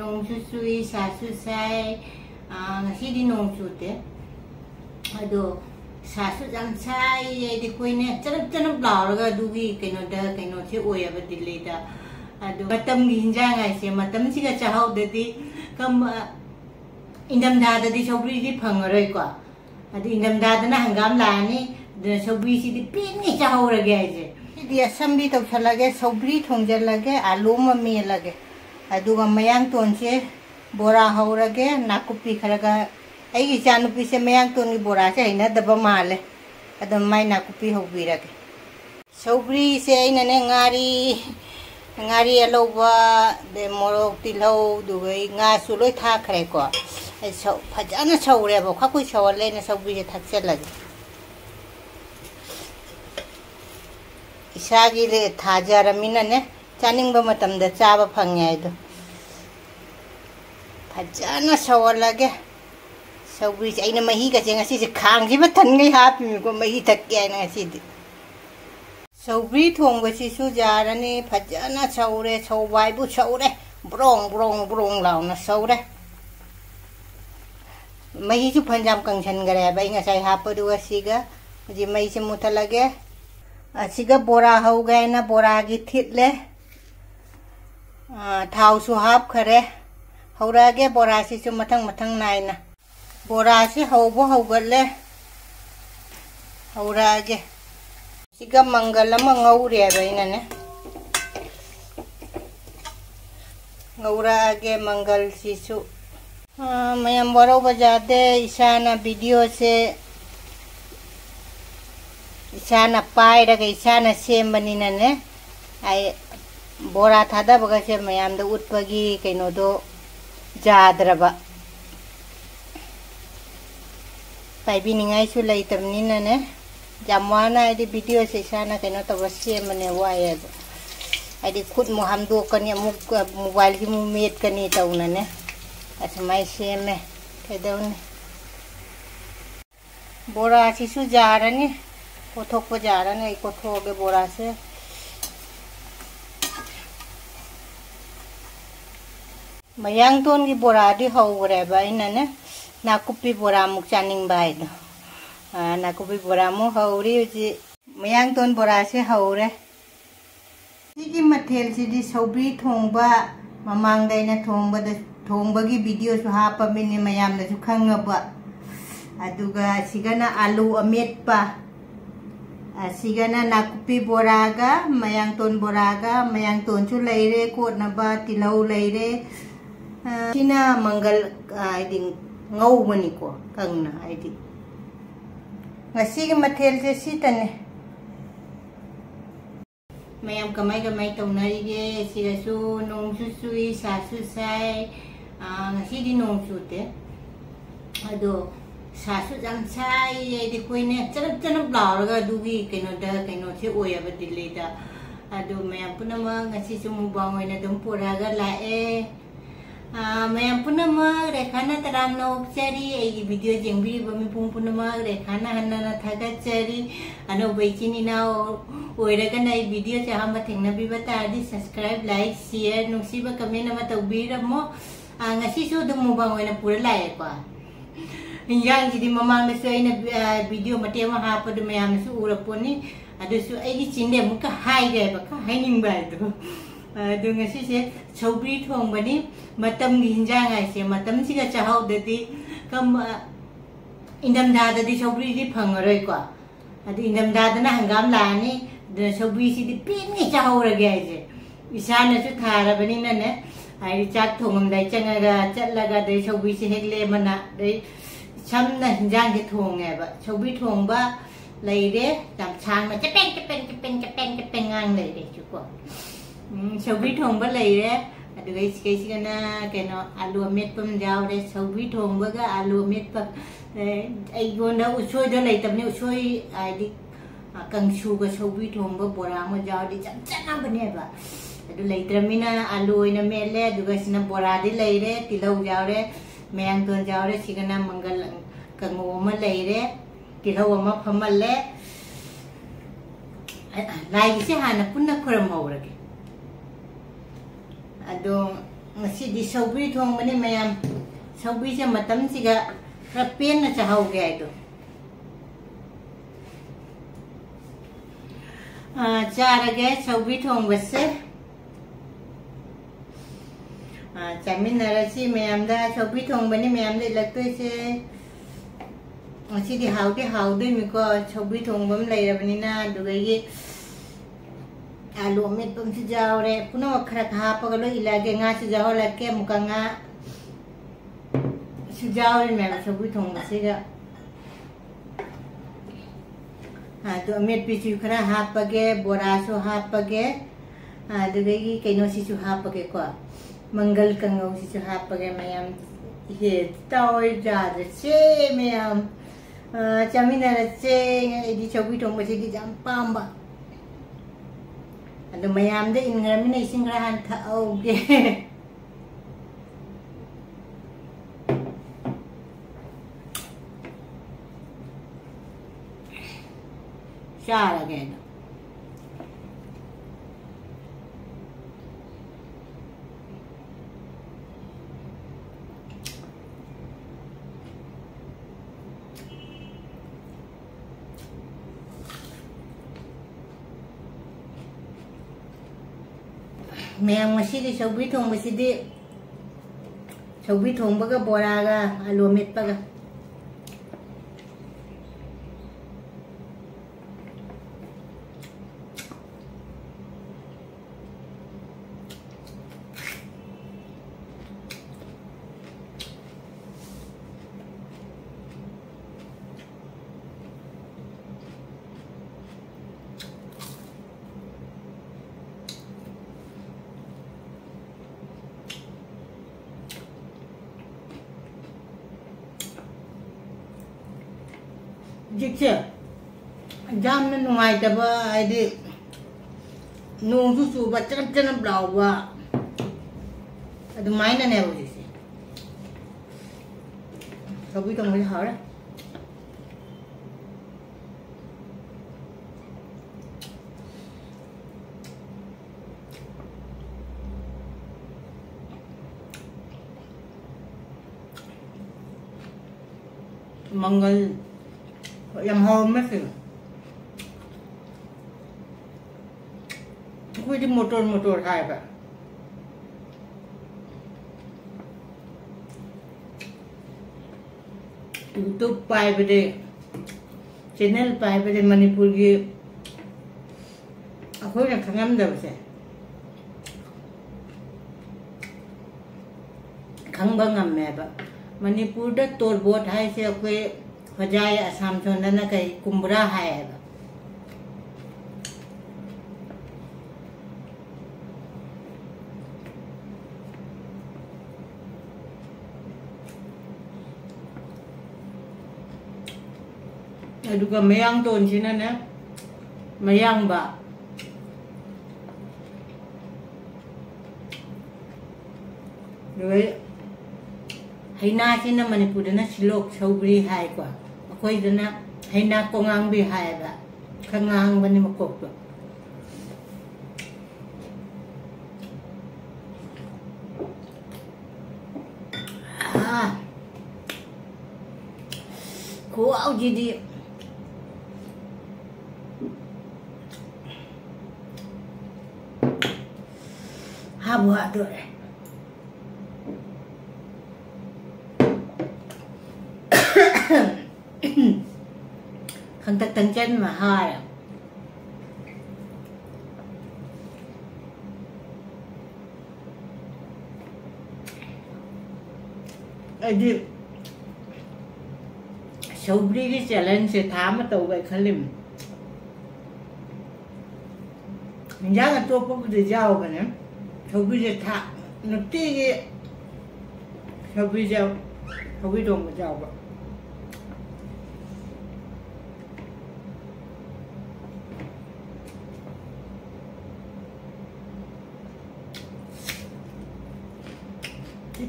nongsu sui sasu sai ngasi di nongsu te ado sasu jang sai di koine chanap law ga dugi kaino che oya ba dile da ado matam gi hinjang ai se matam si ga chahau de di kam indam da di sobri di phangaroi ko ado indam da na hangam la ni de sobri si di pin ni chahau ra ge je di assembly to chalage sobri thongja lage alu ma me lage adu ga mayang ton se bora haurage nakupi kharaga ai chanupi se mayang ton ni bora se ina daba male adam mai nakupi hobirage sobri se ina ne ngari aloba de morok tilhau dugai nga su loi tha khare ko ai so phajana chaure bo khakui chawale ne sobri se thakse lage isagi le thajaramina ne chaning ba matam da chaba phangye do phajana sawalage sobri se aina mahi ka jenga si se khang ji ba than ngai ha pi ko mahi thak ke na si di sobri thong ba si su jarani phajana chaure chawai bu chaure brong law na saure mahi chu phanjam kangchan gare ba inga sai ha pa du asiga ji mahi se muthalage asiga bora ho gay na bora gi thitle thau su hap khare haurage bora si su mathang nai na bora si haugalle haurage siga mangalama ngaure ba ina ne ngaurage mangal si su mayam boro bajade isana video se isana pai daga isana sembani na ne ai bora thada baga se mayam da utpagi kaino do jadraba pai biningai su lai tamni na ne jamwana di video se isana kaino to sembane wae ai di khut mu hamdo kani muk mobile ki mu met kani tauna ne asmai seme kedawne bora si su jarani kothok ko jarani kothok ge bora se mayang ton gi bora di hawre ba ina ne nakupi bora muk chaning bai do nakupi bora mu hawri ji mayang ton bora se hawre sigi mathel si di sobri thongba mamang dai na thongba da thongba gi video su ha pa mini mayam da su khangaba aduga sigana alu ametpa sigana nakupi boraga mayang ton chu leire ko na ba tilau leire sina mangal iding ngau mani ko kangna idi ngasi ge mathel je sitane mayam kamai taunari ge siga su nong su sui sa su sai ngasi di nong su te ado sasu jang sai di koine chanap law ga dugi kaino che oya ba dile da ado mayam punama ngasi sumu bangoina dum poraga lae mayam punama rekhana taramno chari ai video jengbi bami pung punama rekhana hanna thaga chari ano baichini na oira ga nai video cha hama thengna bi bata di subscribe like share nungsi ba comment ma tawbi ramo ngasi su dum bangoina pura lae kwa yang jadi mamang na suai na video mati ama hapa do mayam su uraponi ado su ai chinde muka hai ge ba ka hai ning ba do do ngasi se sobri thong bani matam gi hinjang ai se matam si ga chahau de di kam indam da di sobri di phangaroi ko ado indam da na hangam la ni de sobri si di pin ni chahau ra ge je isana su thara bani na ne ai chak thongam dai changa ga chatlaga de sobri si hegle mana de chamna hinjang ge thonge ba sobri thong ba leire tam chang ma chapeng ngang leire chu ko sobri thong ba leire adu gai sigana keno alu met pam jaw de sobri thong ba ga alu met pa ai gonda usoi da lei tam ne usoi ai di kang chu ga sobri thong ba bora ma jaw di chana ba ne ba adu leitramina alu ina mele adu ga sina bora di leire tilau jaw re mayang ton jaw re sigana mangal kango ma leire tilau ma phamalle lai se hana punna khuram hawrage ado ngasi di saubri thong bani mayam saubri se matam siga rapen na chahau ge ai do chara ge saubri thong base chamin na si mayam da saubri thong bani mayam de lak toi se ngasi di hau doi mi ko saubri thong bam lai ra bani na du ge आलू में तुम से जाओ रे पुनः अखरा खा पकड़ो इलाके nga से जाओ लगे मुका nga से जाओ रे मैं सब भी थोंग से ga तो अमेट पीछे खरा हाफ पके बोरासो हाफ पके दुबेगी कइनो सिसु हाफ पके को मंगल कंगौ सिसु हाफ पके मयम हे ताओय जा से मयम चामिना से इदि चौबी थोंग बसे की जाम पाम्बा अदो मयाम दे इनग्रामी ने इसिंग खरा हान था ओगे शाला के ना मैं मसी दी सौबी थोंग बसी दी सौबी थोंग बगा बोरा गा आलू मेट पगा जिसे जाम ने नुआई तब आइदे नोंसु सुबा चनप चनप लाउबा अदुमाइना ने हो जिसे सभी तो मुझे हार मंगल yang hormat sih, gue di motor hai pak, YouTube पाए बदे, channel पाए बदे मणिपुर की, aku yang kangen dah betul, kangen banget me pak, Manipur dah तोड़ boat hai sih aku Hajaya Assam chonda na kai kumbra hai ba aduga mayang ton sina na mayang ba rồi haina sina Manipur na silok saubri hai kwa कोई जना है ना कोंगांग भी है बा खंगांग बनी मकोक तो को आओ जी दी हाँ बुआ तो है khăn tật tầng chân mà hai đi saubri cái challenge sẽ thám mà tàu vậy khá lim mình giá là tôi có cái dao vậy nè saubri sẽ thả nó tí cái saubri dao saubri đồng mà dao vậy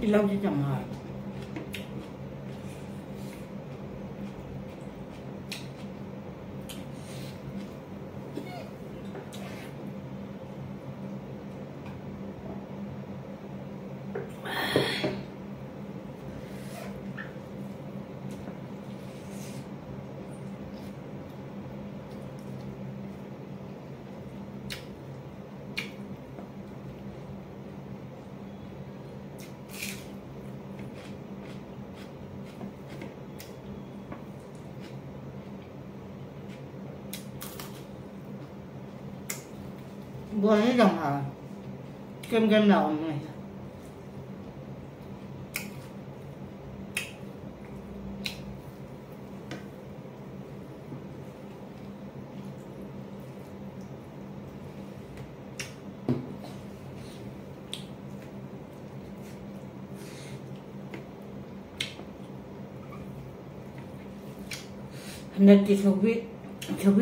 lâu chứ chẳng hỏi bùa hết dòng hả kem kem đầu này nên thì số vị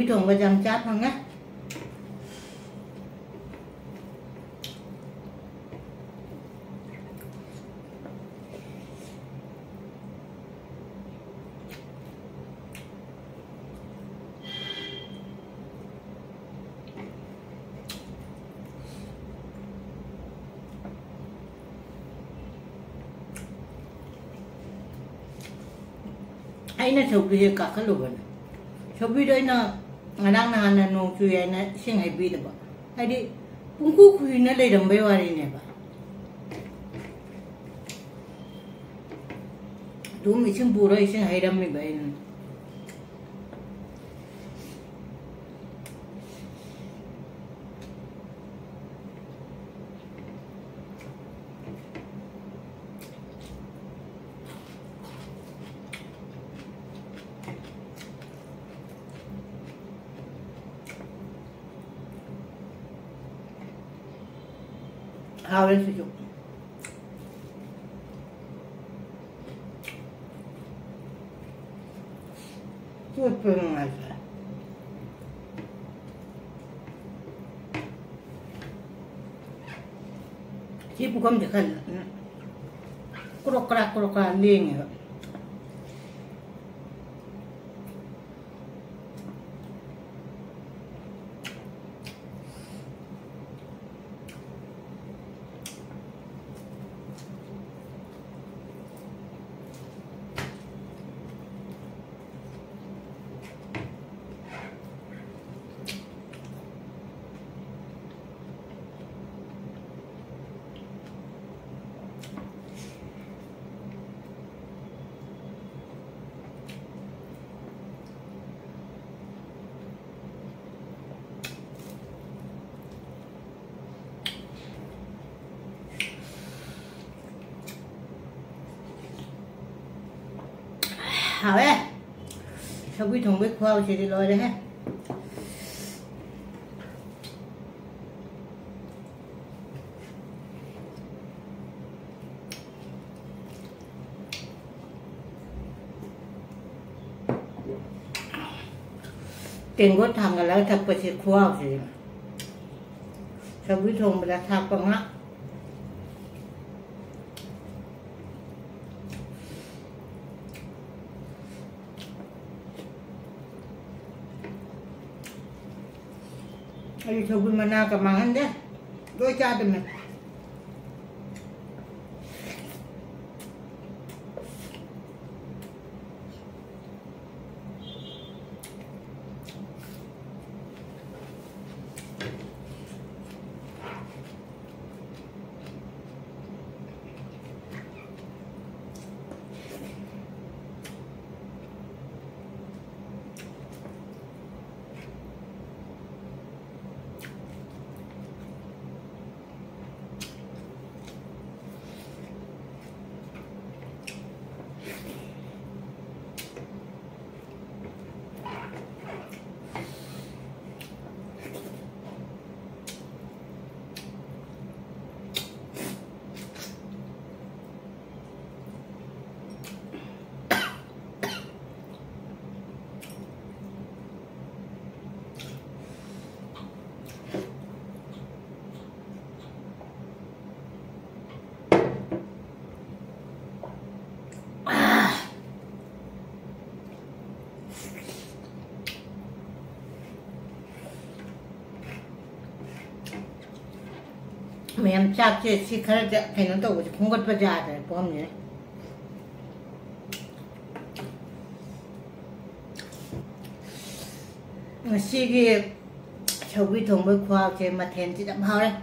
thường và dằm chát không nhé ấy là số vị cả cái lùn số vị đấy nó ngadang na nong cuy na sing hay bi ba adi pungku kuy na le dambe wari ne ba dum isin pura isin hay dam mi ba in hawel sujuk Super aja. Chỉ bukan dekat kurok ling ya. Hảo ấy, sau khi thùng biết khoa thì đi lôi đấy ha. Tiền có thằng là thật phải sẽ khoa gì. Sau khi thùng là thật bằng á. Ayo coba mana kemangan deh, gue cadem nih. Mày em chắc chứ chỉ khá là phải nó tổ không có bao giờ rồi bom nhỉ 시기 저기 동물과학제 마텐지 좀 하래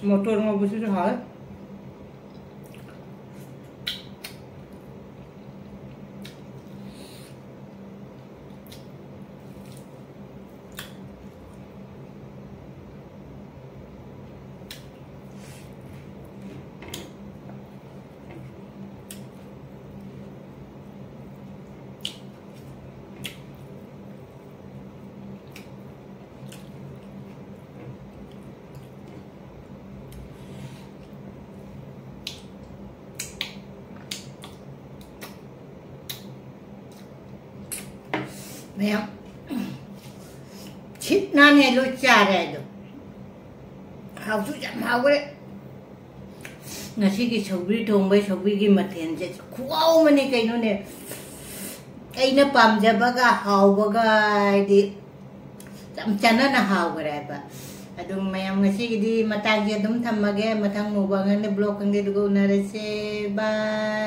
모tor mau busuk hal मैम छिटना ने लो चार है दो हाउसु जम हावरे नसी की छौबी ठोंबे छौबी की मथेन जे खुआओ मने कइनो ने अइना पामजबगा हावबगा दि जम चनना हावगरेबा अदुम ma'am ngasi gidi matagi adum thammage mathang mubang ne blog ang de go narese bye